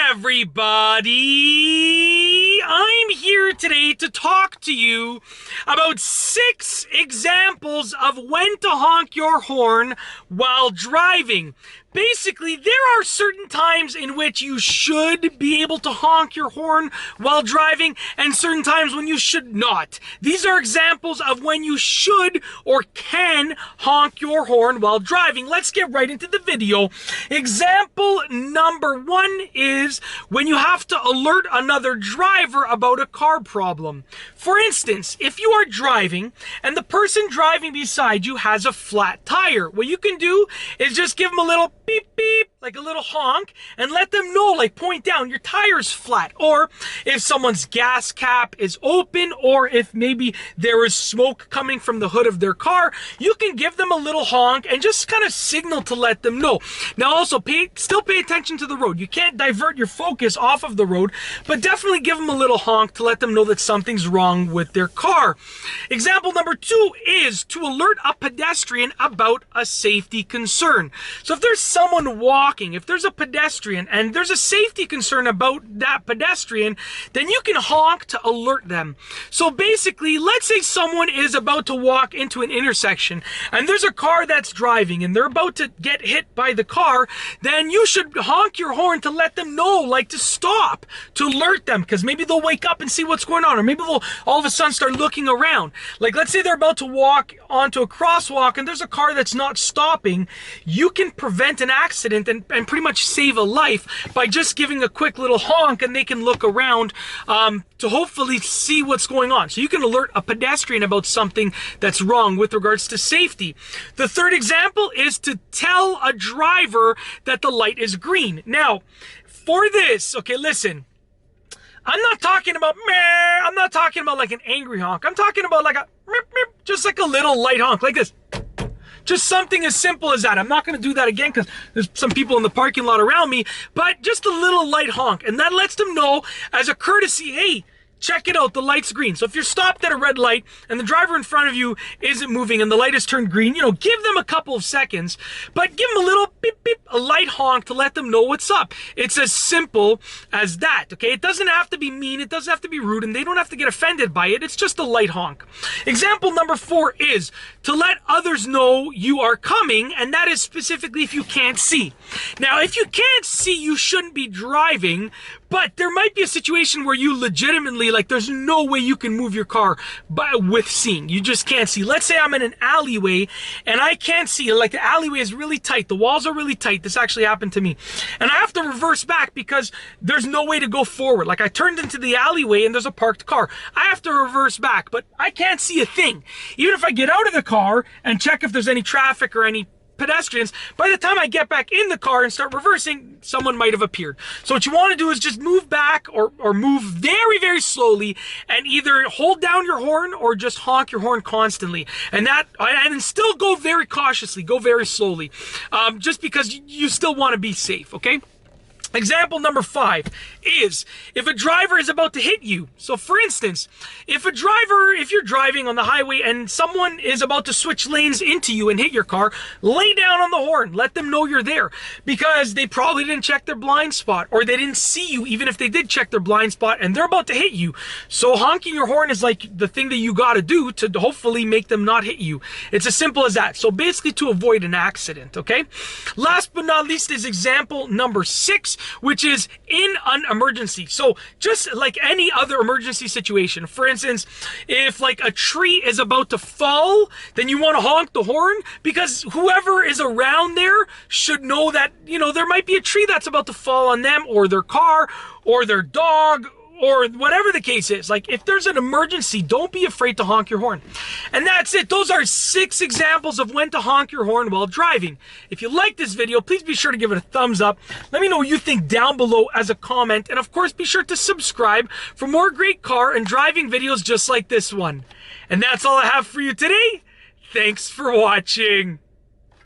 everybody! I'm here today to talk to you about 6 examples of when to honk your horn while driving. Basically, there are certain times in which you should be able to honk your horn while driving and certain times when you should not. These are examples of when you should or can honk your horn while driving. Let's get right into the video. Example number 1 is when you have to alert another driver about a car problem. For instance, if you are driving and the person driving beside you has a flat tire, what you can do is just give them a little beep beep, like a little honk, and let them know, like point down, your tire's flat. Or if someone's gas cap is open, or if maybe there is smoke coming from the hood of their car, you can give them a little honk and just kind of signal to let them know. Now also, still pay attention to the road. You can't divert your focus off of the road, but definitely give them a little honk to let them know that something's wrong with their car. Example number 2 is to alert a pedestrian about a safety concern. So if there's someone walking, if there's a pedestrian and there's a safety concern about that pedestrian, then you can honk to alert them. So basically, let's say someone is about to walk into an intersection and there's a car that's driving and they're about to get hit by the car, then you should honk your horn to let them know, like to stop, to alert them, because maybe they'll wake up and see what's going on, or maybe they'll all of a sudden start looking around. Like let's say they're about to walk onto a crosswalk and there's a car that's not stopping. You can prevent an accident and pretty much save a life by just giving a quick little honk, and they can look around to hopefully see what's going on. So you can alert a pedestrian about something that's wrong with regards to safety. The third example is to tell a driver that the light is green. Now, for this, okay, listen, I'm not talking about meh, I'm not talking about like an angry honk. I'm talking about like a just like a little light honk, like this. Just something as simple as that. I'm not going to do that again because there's some people in the parking lot around me, but just a little light honk. And that lets them know as a courtesy, hey, check it out, the light's green. So if you're stopped at a red light and the driver in front of you isn't moving and the light has turned green, give them a couple of seconds, but give them a little beep beep, a light honk to let them know what's up. It's as simple as that, okay? It doesn't have to be mean, it doesn't have to be rude, and they don't have to get offended by it. It's just a light honk. Example number 4 is to let others know you are coming, and that is specifically if you can't see. Now, if you can't see, you shouldn't be driving, but there might be a situation where you legitimately, like there's no way you can move your car with seeing. You just can't see. Let's say I'm in an alleyway and I can't see. Like the alleyway is really tight. The walls are really tight. This actually happened to me. And I have to reverse back because there's no way to go forward. Like I turned into the alleyway and there's a parked car. I have to reverse back, but I can't see a thing. Even if I get out of the car and check if there's any traffic or any pedestrians, by the time I get back in the car and start reversing, someone might have appeared. So what you want to do is just move back or move very, very slowly and either hold down your horn or just honk your horn constantly. And still go very cautiously, go very slowly, just because you still want to be safe, okay? Example number 5 is if a driver is about to hit you. So for instance, if you're driving on the highway and someone is about to switch lanes into you and hit your car, lay down on the horn, let them know you're there, because they probably didn't check their blind spot, or they didn't see you even if they did check their blind spot and they're about to hit you. So honking your horn is like the thing that you got to do to hopefully make them not hit you. It's as simple as that. So basically to avoid an accident, okay? Last but not least is example number 6, which is in an emergency. So just like any other emergency situation, for instance, if like a tree is about to fall, then you want to honk the horn because whoever is around there should know that, there might be a tree that's about to fall on them or their car or their dog or whatever the case is. Like if there's an emergency, don't be afraid to honk your horn. And that's it. Those are 6 examples of when to honk your horn while driving. If you like this video, please be sure to give it a thumbs up. Let me know what you think down below as a comment. And of course, be sure to subscribe for more great car and driving videos just like this one. And that's all I have for you today. Thanks for watching.